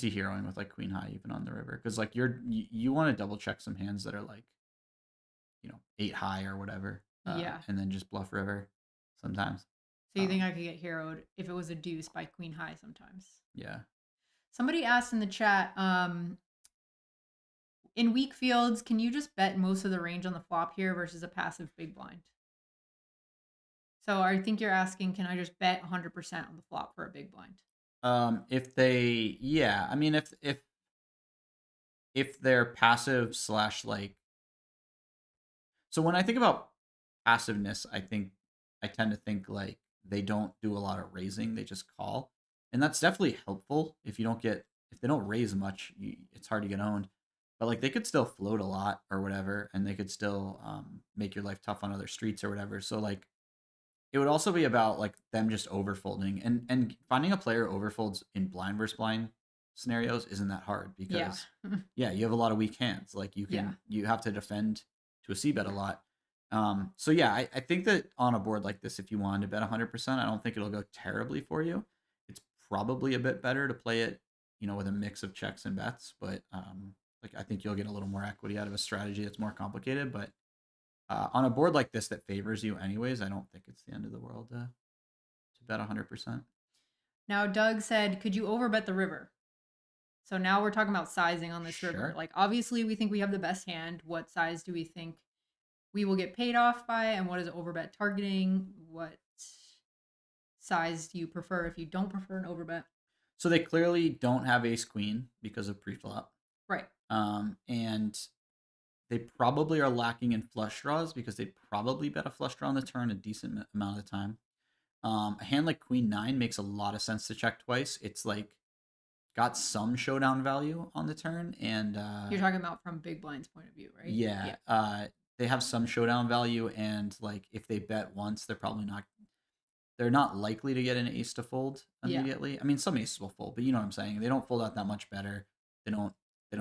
heroing with like queen high even on the river, because like you want to double check some hands that are like, 8 high or whatever. Yeah. And then just bluff river sometimes. So you think I could get heroed if it was a deuce by queen high sometimes? Yeah. Somebody asked in the chat, in weak fields, can you just bet most of the range on the flop here versus a passive big blind? So I think you're asking, can I just bet 100% on the flop for a big blind? I mean, if if they're passive slash like, so when I think about passiveness, I tend to think like they don't do a lot of raising, they just call. And that's definitely helpful if you don't get if they don't raise much, it's hard to get owned. But like they could still float a lot or whatever, and they could still make your life tough on other streets or whatever. So like it would also be about like them just overfolding, and finding a player overfolds in blind versus blind scenarios isn't that hard Yeah. because yeah, you have a lot of weak hands. Like Yeah. you have to defend to a c bet a lot. So yeah, I think that on a board like this, if you wanted to bet 100%, I don't think it'll go terribly for you. It's probably a bit better to play it, with a mix of checks and bets, but like I think you'll get a little more equity out of a strategy that's more complicated. But on a board like this that favors you anyways, I don't think it's the end of the world to bet 100%. Now, Doug said, could you overbet the river? So now we're talking about sizing on this river. Sure. Like, obviously, we think we have the best hand. What size do we think we will get paid off by? And what is overbet targeting? What size do you prefer if you don't prefer an overbet? So they clearly don't have ace queen because of preflop. Right. And they probably are lacking in flush draws because they probably bet a flush draw on the turn a decent amount of the time. A hand like queen 9 makes a lot of sense to check twice. It's like got some showdown value on the turn, and You're talking about from big blind's point of view, right? yeah, they have some showdown value, and like if they bet once, they're not likely to get an ace to fold Yeah. immediately. I mean, some aces will fold, but you know what I'm saying. They don't fold out that much better. They don't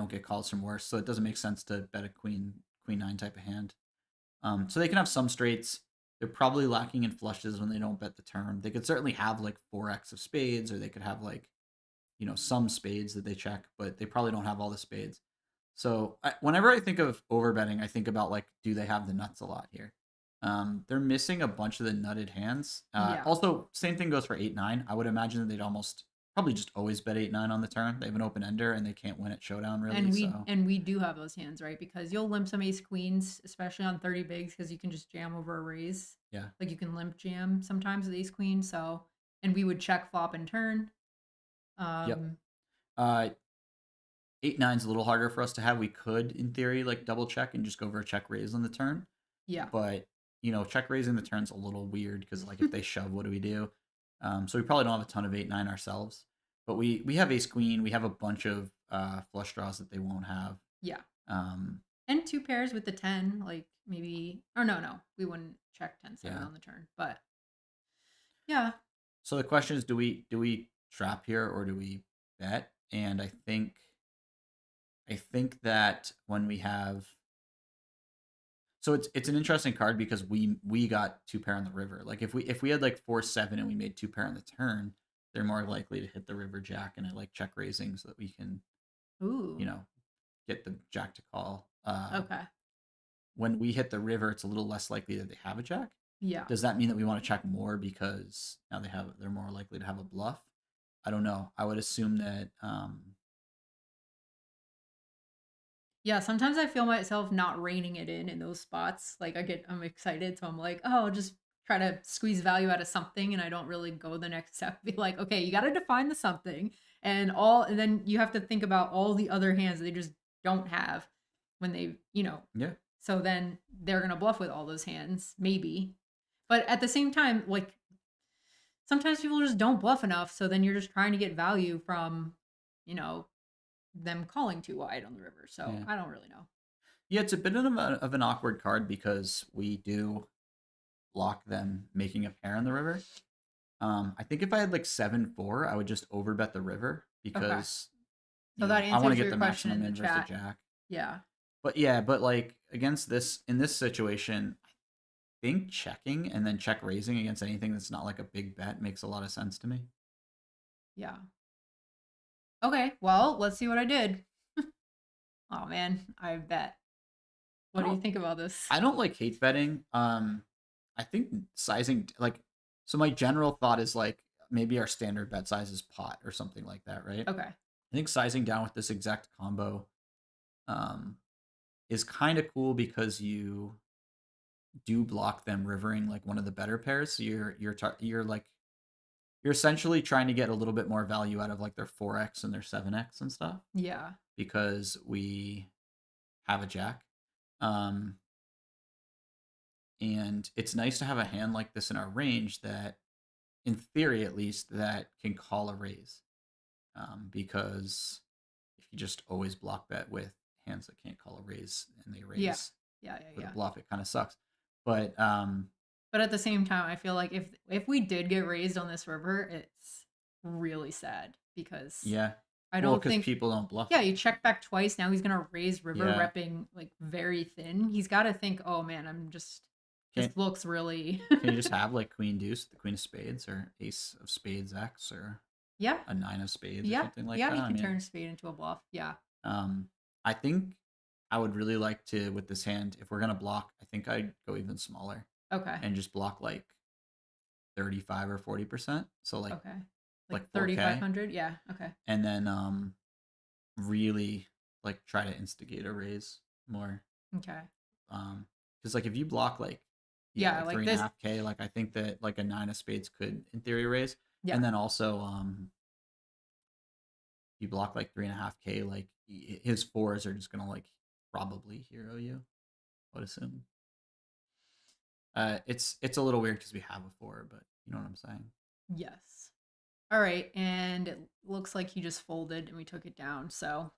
get calls from worse, so it doesn't make sense to bet a queen 9 type of hand. So they can have some straights. They're probably lacking in flushes when they don't bet the turn. They could certainly have like 4x of spades, or they could have like some spades that they check, but they probably don't have all the spades. So whenever I think of overbetting, I think about like, do they have the nuts a lot here? They're missing a bunch of the nutted hands. Yeah. Also, same thing goes for 8-9. I would imagine that they'd probably just always bet 8-9 on the turn. They have an open ender and they can't win at showdown really. And we do have those hands, right? Because you'll limp some ace queens, especially on 30 bigs, because you can just jam over a raise. Yeah. Like you can limp jam sometimes with ace queen. So, and we would check flop and turn. Yep. 8-9's a little harder for us to have. We could, in theory, like double check and just go for a check raise on the turn. Yeah. But check raising the turn's a little weird because like if they shove, what do we do? So we probably don't have a ton of 8-9 ourselves. But we have ace queen. We have a bunch of flush draws that they won't have. Yeah. And two pairs with the 10, like maybe, or no, we wouldn't check 10-7 on the turn. But yeah. So the question is, do we trap here or do we bet? And I think that when we have, so it's an interesting card because we got 2 pair on the river. Like if we had like 4-7 and we made 2 pair on the turn, they're more likely to hit the river jack, and I like check raising so that we can, get the jack to call. Okay. When we hit the river, it's a little less likely that they have a jack. Yeah. Does that mean that we want to check more because now they're more likely to have a bluff? I don't know. I would assume that. Yeah, sometimes I feel myself not reining it in those spots. Like I'm excited, so I'm like, oh, just try to squeeze value out of something, and I don't really go the next step. Be like, okay, you got to define the something, and then you have to think about all the other hands they just don't have when they, Yeah. So then they're gonna bluff with all those hands, maybe, but at the same time, like sometimes people just don't bluff enough, so then you're just trying to get value from, them calling too wide on the river. So I don't really know. Yeah, it's a bit of an awkward card because we do block them making a pair on the river. I think if I had like 7-4, I would just overbet the river because so that I want to answers get your the question maximum in the in versus chat. the jack. Yeah. But like against in this situation, I think checking and then check raising against anything that's not like a big bet makes a lot of sense to me. Yeah. Okay, well, let's see what I did. Oh man, I bet. What do you think about this? I don't like hate betting. I think sizing, like, so my general thought is like maybe our standard bet size is pot or something like that, right? Okay. I think sizing down with this exact combo is kind of cool because you do block them rivering like one of the better pairs. So you're you're essentially trying to get a little bit more value out of like their 4x and their 7x and stuff Yeah. because we have a jack. Um, and it's nice to have a hand like this in our range that, in theory at least, that can call a raise. Because if you just always block bet with hands that can't call a raise and they Yeah. raise Yeah. with a Yeah. bluff, it kind of sucks. But But at the same time, I feel like if we did get raised on this river, it's really sad because yeah, I well, don't because think. people don't bluff Yeah, it. you check back twice. Now he's gonna raise river, Yeah, repping like very thin. He's got to think, oh man, I'm just. This can't looks really. can you just have like queen deuce, the queen of spades, or ace of spades X, or Yeah. a nine of spades or Yeah. something like Yeah. that? You I can mean, turn spade into a bluff. Yeah. I think I would really like to, with this hand, if we're gonna block, I think I'd go even smaller Okay. and just block like 35 or 40%. So like Okay. like 4K, 3,500. Yeah. Okay. and then really like try to instigate a raise more. Okay. Because like if you block like Yeah. like Like three and a this. half K, like I think that like a nine of spades could in theory raise. Yeah. And then also you block like 3.5K, like his fours are just gonna like probably hero you, I would assume. It's a little weird because we have a four, but you know what I'm saying. Yes. All right. And it looks like he just folded and we took it down. So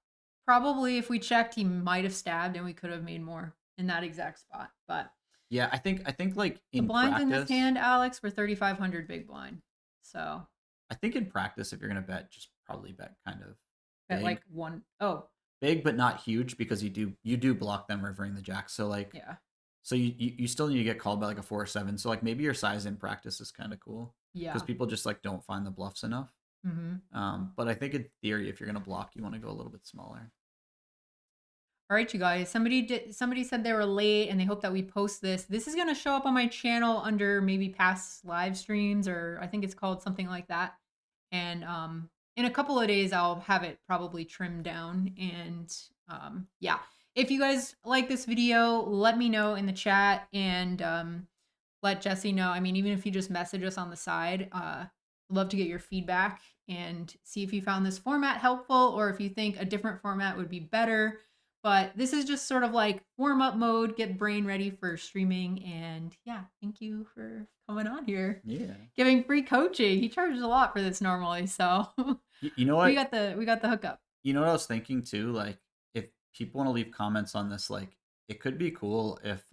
probably if we checked, he might have stabbed and we could have made more in that exact spot. But Yeah, I think like the in blinds in this practice, hand, Alex, were 3,500 big blind. So I think in practice, if you're gonna bet, just probably bet kind of at big, like one, oh, big but not huge because you do block them rivering the jack. So like yeah. so you still need to get called by like a 4 or 7. So like maybe your size in practice is kind of cool Yeah. because people just like don't find the bluffs enough. But I think in theory, if you're gonna block, you want to go a little bit smaller. All right, you guys. Somebody said they were late and they hope that we post this. This is gonna show up on my channel under maybe past live streams, or I think it's called something like that. And in a couple of days I'll have it probably trimmed down. And yeah. If you guys like this video, let me know in the chat and let Jesse know. I mean, even if you just message us on the side, I'd love to get your feedback and see if you found this format helpful or if you think a different format would be better. But this is just sort of like warm up mode, get brain ready for streaming. And yeah, thank you for coming on here. Yeah. Giving free coaching. He charges a lot for this normally. So You know what? we got the hookup. You know what I was thinking too? Like if people want to leave comments on this, like it could be cool if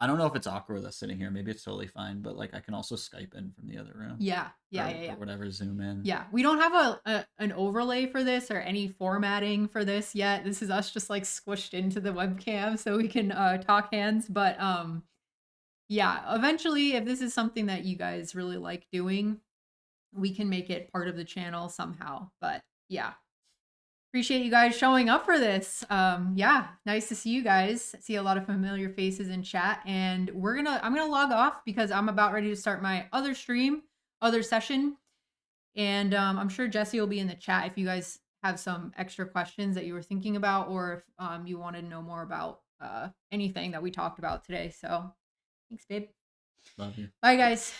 I don't know if it's awkward with us sitting here. Maybe it's totally fine, but like I can also Skype in from the other room. Yeah. Or whatever, Zoom in. Yeah. We don't have an overlay for this or any formatting for this yet. This is us just like squished into the webcam so we can talk hands. But yeah, eventually if this is something that you guys really like doing, we can make it part of the channel somehow. But yeah. Appreciate you guys showing up for this. Yeah, nice to see you guys. See a lot of familiar faces in chat, and I'm gonna log off because I'm about ready to start my other session, and I'm sure Jesse will be in the chat if you guys have some extra questions that you were thinking about, or if you want to know more about anything that we talked about today. So, thanks, babe. Love you. Bye, guys.